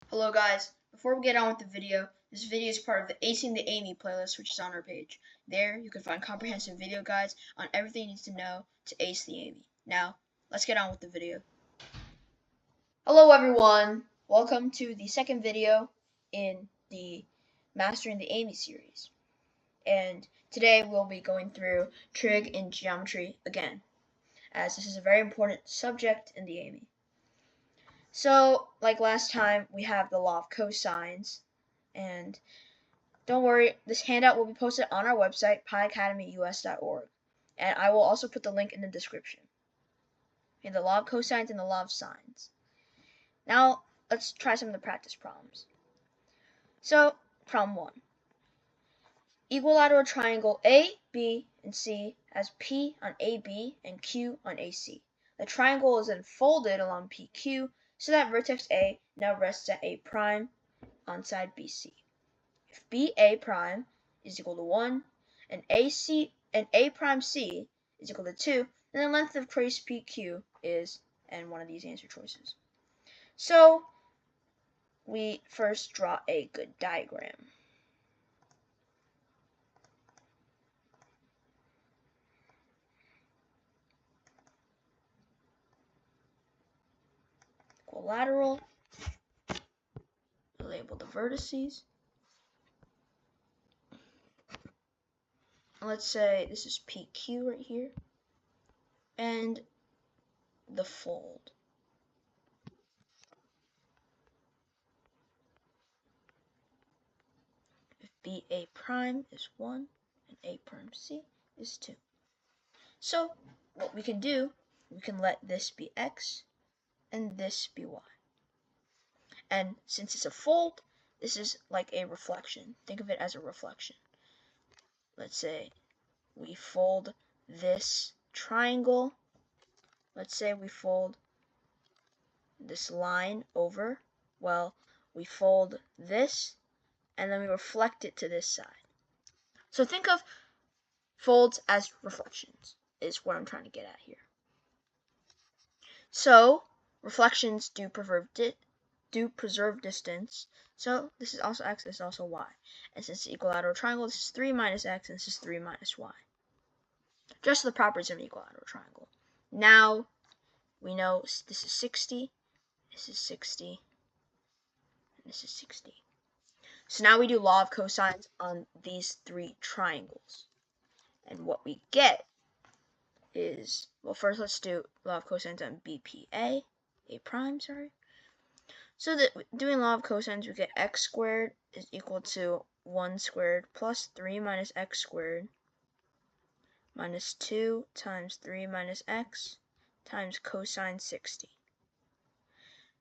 Hello guys, before we get on with the video, this video is part of the Acing the AIME playlist which is on our page. There you can find comprehensive video guides on everything you need to know to ace the AIME. Now, let's get on with the video. Hello everyone, welcome to the second video in the Mastering the AIME series. And today we'll be going through trig in geometry again, as this is a very important subject in the AIME. So, like last time, we have the law of cosines, and don't worry, this handout will be posted on our website, piacademyus.org, and I will also put the link in the description. Okay, the law of cosines and the law of sines. Now, let's try some of the practice problems. So, problem 1. Equilateral triangle A, B, and C has P on AB and Q on AC. The triangle is then folded along PQ so that vertex A now rests at A prime on side BC. If BA prime is equal to 1 and A prime C is equal to 2, then the length of trace PQ is, and one of these answer choices. So we first draw a good diagram. Equilateral. Label the vertices. Let's say this is PQ right here, and the fold. If BA prime is 1 and A prime C is 2. So what we can do, we can let this be X and this be Y. And since it's a fold, this is like a reflection. Think of it as a reflection. Let's say we fold this triangle. Let's say we fold this line over. Well, we fold this and then we reflect it to this side. So think of folds as reflections is what I'm trying to get at here. So reflections do preserve distance. So this is also X, this is also Y. And since it's an equilateral triangle, this is 3 minus X and this is 3 minus Y. Just the properties of an equilateral triangle. Now we know this is 60, this is 60, and this is 60. So now we do law of cosines on these three triangles. And what we get is, well, first let's do law of cosines on BPA, A prime, sorry. So that doing law of cosines, we get x squared is equal to 1 squared plus 3 minus x squared minus 2 times 3 minus x times cosine 60.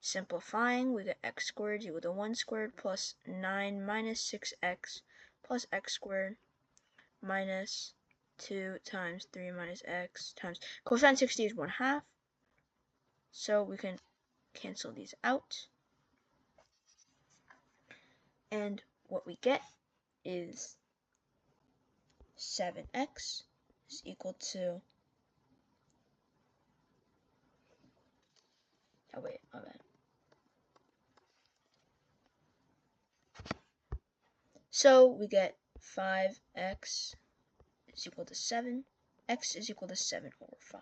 Simplifying, we get x squared equal to 1 squared plus 9 minus 6x plus x squared minus 2 times 3 minus x times cosine 60 is 1/2. So we can cancel these out. And what we get is 7x is equal to, oh wait, my bad. So we get 5x is equal to 7, x is equal to 7 over 5.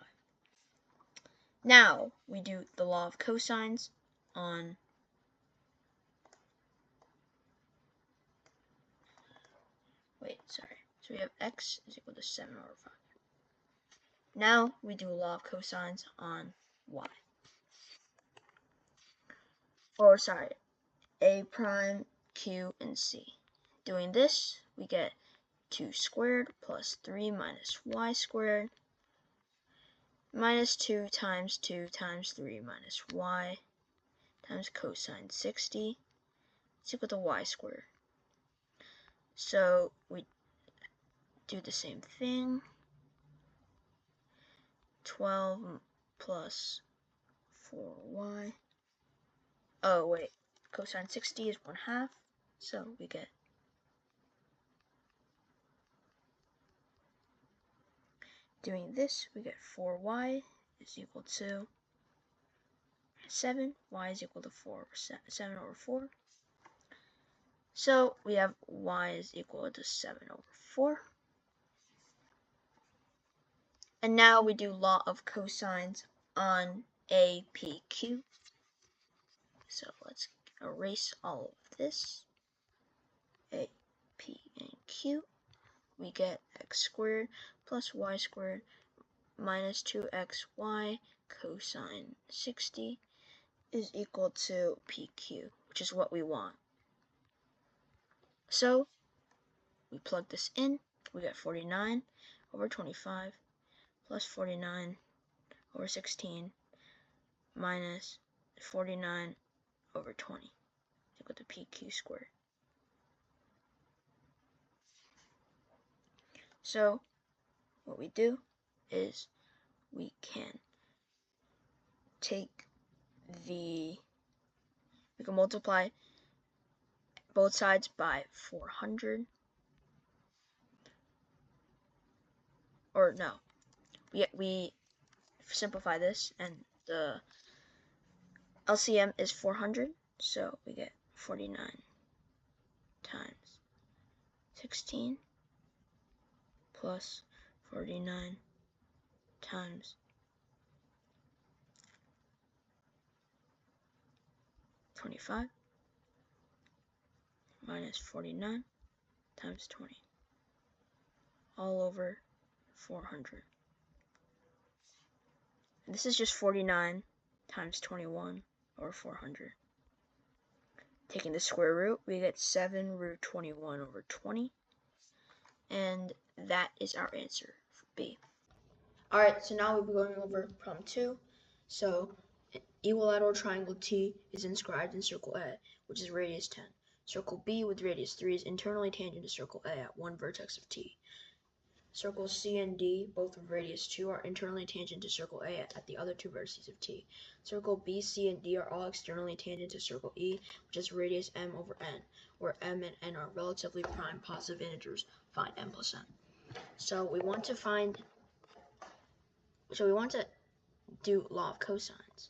Now we do the law of cosines on so we have x is equal to 7 over 5. Now we do law of cosines on y. Or sorry, A prime, Q, and C. Doing this, we get 2 squared plus 3 minus y squared minus 2 times 3 minus y times cosine 60 is equal to y squared. So we do the same thing. 12 plus 4y. Oh wait, cosine 60 is 1/2, so we get doing this, we get 4y is equal to 7, y is equal to 7 over 4. So we have y is equal to 7 over 4. And now we do law of cosines on APQ. So let's erase all of this. A, P, and Q. We get x squared plus y squared minus 2xy cosine 60 is equal to PQ, which is what we want. So we plug this in. We get 49 over 25 plus 49 over 16 minus 49 over 20 equal to PQ squared. So what we do is we can multiply both sides by 400, or no, we simplify this, and the LCM is 400, so we get 49 times 16 plus 49 times 25 minus 49 times 20 all over 400. And this is just 49 times 21 over 400. Taking the square root, we get 7 root 21 over 20. And that is our answer for B. Alright, so now we'll be going over problem 2. So, an equilateral triangle T is inscribed in circle A, which is radius 10. Circle B with radius 3 is internally tangent to circle A at one vertex of T. Circles C and D, both with radius 2, are internally tangent to circle A at the other two vertices of T. Circle B, C, and D are all externally tangent to circle E, which is radius m over n, where m and n are relatively prime positive integers. Find m plus n. So we want to do law of cosines,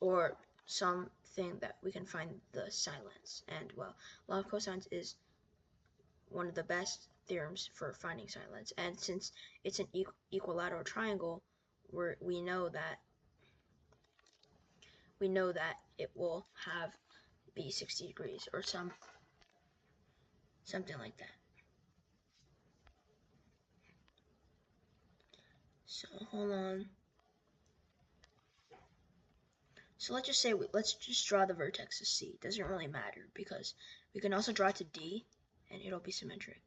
or something that we can find the silence. And well, law of cosines is one of the best theorems for finding silence, and since it's an equilateral triangle, we know that it will be 60 degrees or something like that. So hold on. So let's just draw the vertex of C. It doesn't really matter because we can also draw it to D and it'll be symmetric.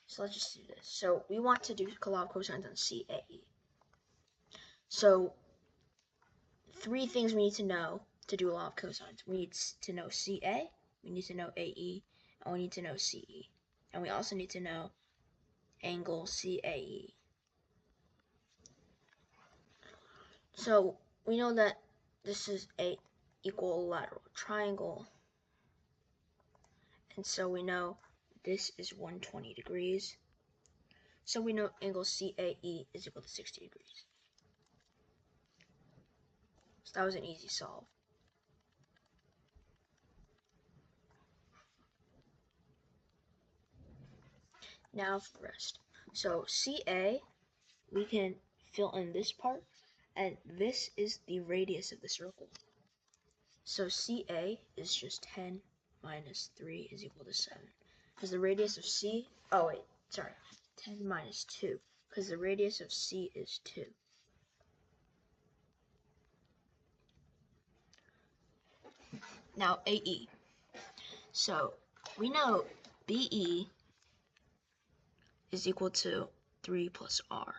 So let's just do this. So we want to do law of cosines on CAE. So 3 things we need to know to do a law of cosines. We need to know CA, we need to know AE, and we need to know CE. And we also need to know angle CAE. So we know that this is a equilateral triangle, and so we know this is 120 degrees. So we know angle CAE is equal to 60 degrees. So that was an easy solve. Now for the rest. So CA, we can fill in this part, and this is the radius of the circle. So CA is just 10 minus 3 is equal to 7. Because the radius of C, 10 minus 2, because the radius of C is 2. Now AE. So we know BE is equal to 3 plus R.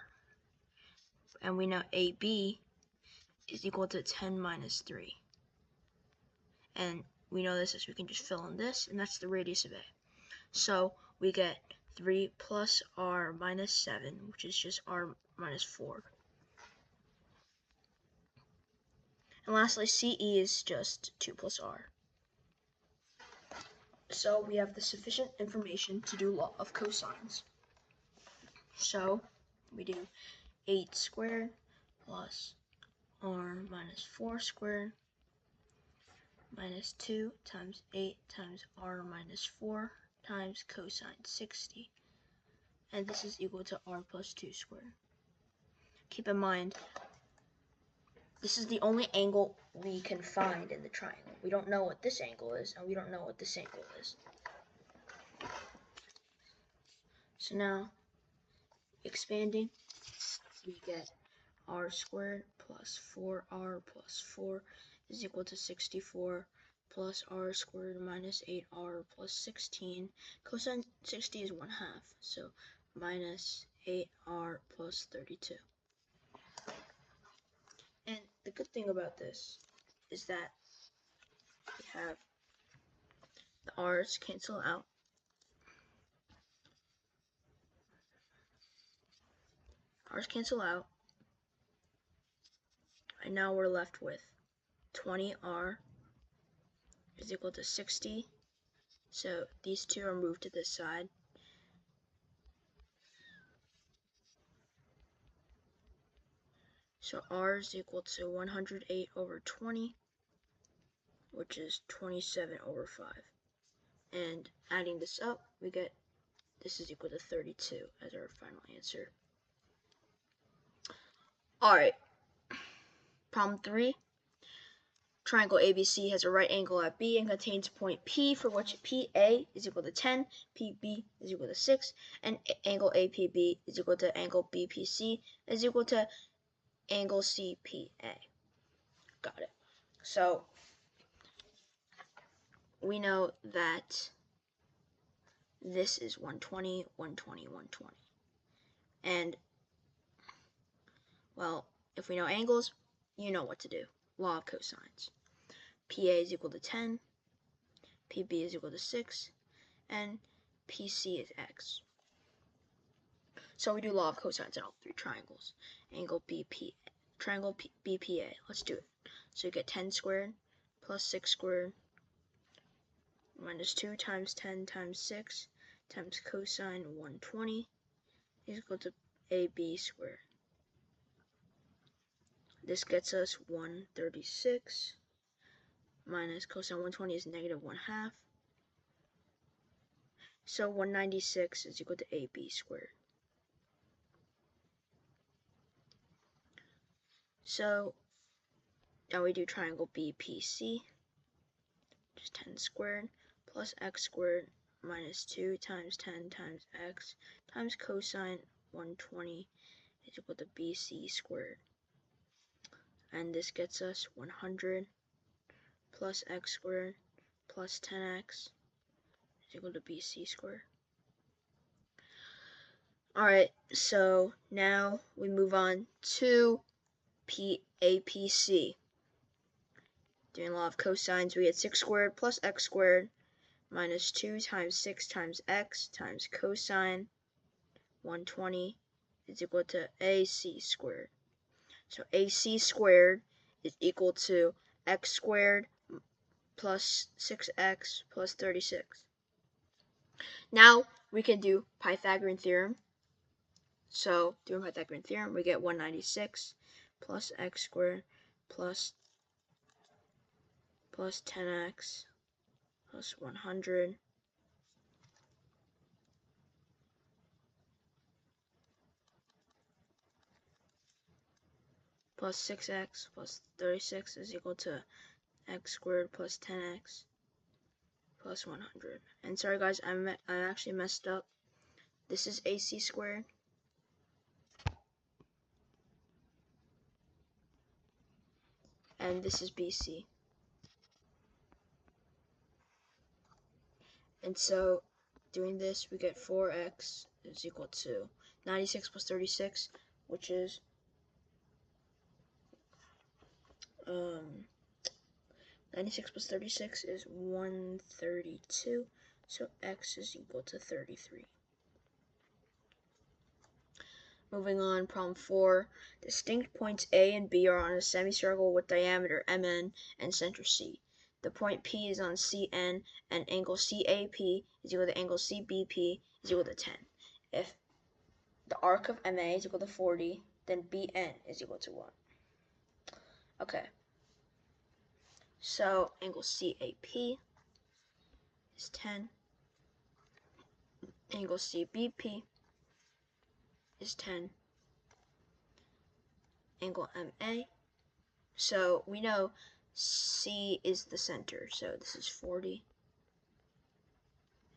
And we know AB is equal to 10 minus 3. And we know this as we can just fill in this, and that's the radius of A. So we get 3 plus R minus 7, which is just R minus 4. And lastly, CE is just 2 plus R. So we have the sufficient information to do law of cosines. So we do 8 squared plus r minus 4 squared minus 2 times 8 times r minus 4 times cosine 60. And this is equal to r plus 2 squared. Keep in mind, this is the only angle we can find in the triangle. We don't know what this angle is, and we don't know what this angle is. So now, expanding, we get r squared plus 4r plus 4 is equal to 64 plus r squared minus 8r plus 16. Cosine 60 is 1/2, so minus 8r plus 32. And the good thing about this is that we have the r's cancel out. R's cancel out. And now we're left with 20r is equal to 60. So these two are moved to this side. So r is equal to 108 over 20, which is 27 over 5. And adding this up, we get this is equal to 32 as our final answer. Alright, problem 3. Triangle ABC has a right angle at B and contains point P, for which PA is equal to 10, PB is equal to 6, and angle APB is equal to angle BPC is equal to angle CPA. Got it. So we know that this is 120, 120, 120. And, well, if we know angles, you know what to do. Law of cosines. PA is equal to 10, PB is equal to 6, and PC is x. So we do law of cosines in all three triangles. Angle triangle BPA. Let's do it. So you get 10 squared plus 6 squared minus 2 times 10 times 6 times cosine 120 is equal to AB squared. This gets us 136 minus cosine 120 is negative 1/2. So 196 is equal to AB squared. So now we do triangle BPC, which is 10 squared plus x squared minus 2 times 10 times x times cosine 120 is equal to BC squared. And this gets us 100 plus x squared plus 10x is equal to BC squared. Alright, so now we move on to APC. Doing law of cosines, we get 6 squared plus x squared minus 2 times 6 times x times cosine 120 is equal to AC squared. So AC squared is equal to x squared plus 6x plus 36. Now we can do Pythagorean theorem. So doing Pythagorean theorem, we get 196 plus x squared plus 10x plus 100 plus 6x plus 36 is equal to x squared plus 10x plus 100. And sorry guys, I actually messed up. This is AC squared. And this is BC. And so doing this, we get 4x is equal to 96 plus 36, which is 96 plus 36 is 132, so x is equal to 33. Moving on, problem 4. Distinct points A and B are on a semicircle with diameter MN and center C. The point P is on CN, and angle CAP is equal to angle CBP is equal to 10. If the arc of MA is equal to 40, then BN is equal to 1. Okay. So angle CAP is 10. Angle CBP is 10. Angle MA. So we know C is the center. So this is 40.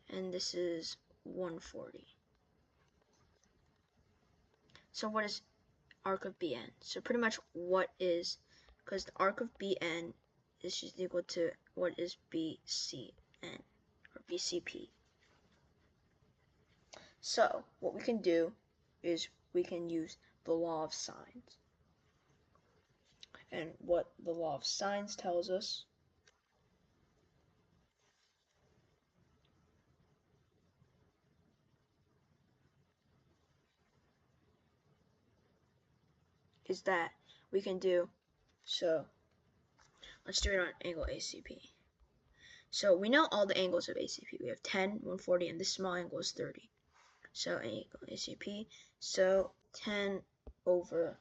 And this is 140. So what is arc of BN? So pretty much what is, because the arc of BN is just equal to what is BCN or BCP. So what we can do is we can use the law of sines. And what the law of sines tells us is that we can do, so let's do it on angle ACP. So we know all the angles of ACP. We have 10, 140, and this small angle is 30. So angle ACP, so 10 over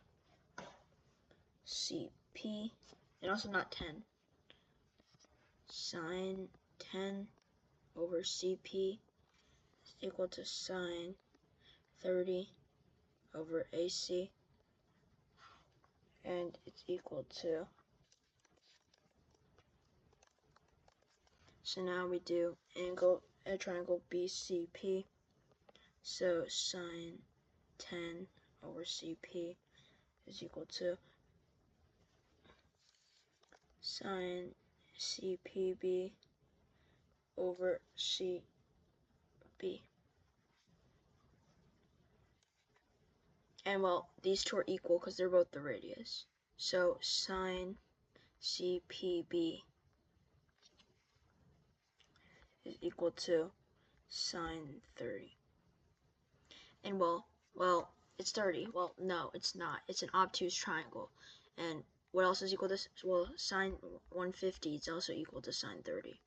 CP, and also not 10, sine 10 over CP is equal to sine 30 over AC, and it's equal to, so now we do angle, a triangle BCP, so sine 10 over CP is equal to sine CPB over CB. And well, these two are equal because they're both the radius. So sine CPB is equal to sine 30. And well, it's 30. Well, no, it's not. It's an obtuse triangle. And what else is equal to, well, sine 150 is also equal to sine 30.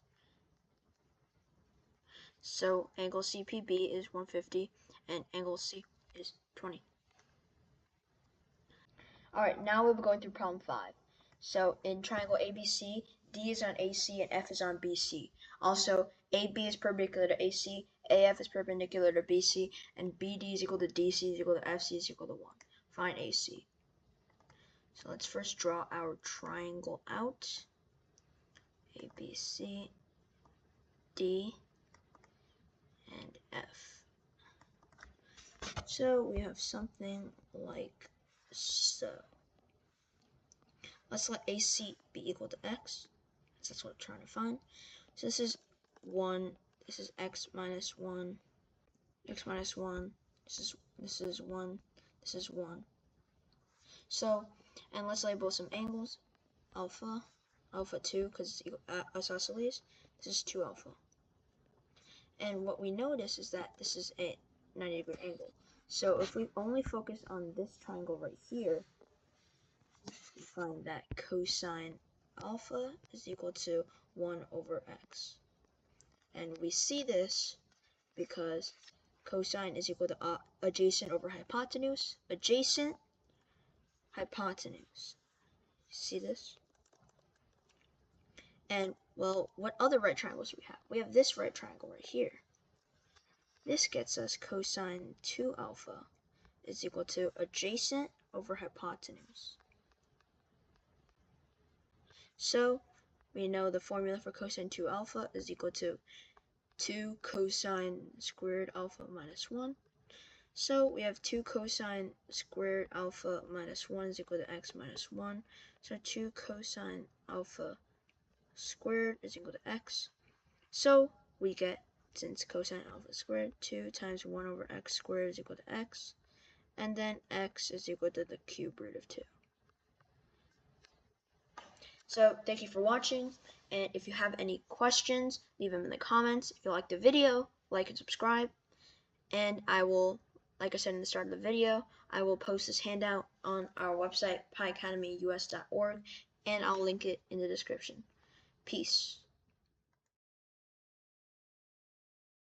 So angle CPB is 150 and angle C is 20. Alright, now we'll be going through problem 5. So in triangle ABC, D is on AC and F is on BC. Also, AB is perpendicular to AC, AF is perpendicular to BC, and BD is equal to DC is equal to FC is equal to 1. Find AC. So let's first draw our triangle out. ABC, D, and F. So we have something like so. Let's let AC be equal to X. That's what I'm trying to find. So this is 1, this is X minus 1, X minus 1, this is 1, this is 1. So, and let's label some angles. Alpha, alpha 2, because it's equal, isosceles. This is 2 alpha. And what we notice is that this is a 90-degree angle. So if we only focus on this triangle right here, we find that cosine alpha is equal to 1 over x. And we see this because cosine is equal to adjacent over hypotenuse. Adjacent, hypotenuse. See this? And, well, what other right triangles do we have? We have this right triangle right here. This gets us cosine 2 alpha is equal to adjacent over hypotenuse. So, we know the formula for cosine 2 alpha is equal to 2 cosine squared alpha minus 1. So, we have 2 cosine squared alpha minus 1 is equal to x minus 1. So, 2 cosine alpha squared is equal to x. So, we get, since cosine alpha squared, 2 times 1 over x squared is equal to x. And then x is equal to the cube root of 2. So thank you for watching, and if you have any questions, leave them in the comments. If you like the video, like and subscribe, and I will, like I said in the start of the video, I will post this handout on our website, piacademyus.org, and I'll link it in the description. Peace.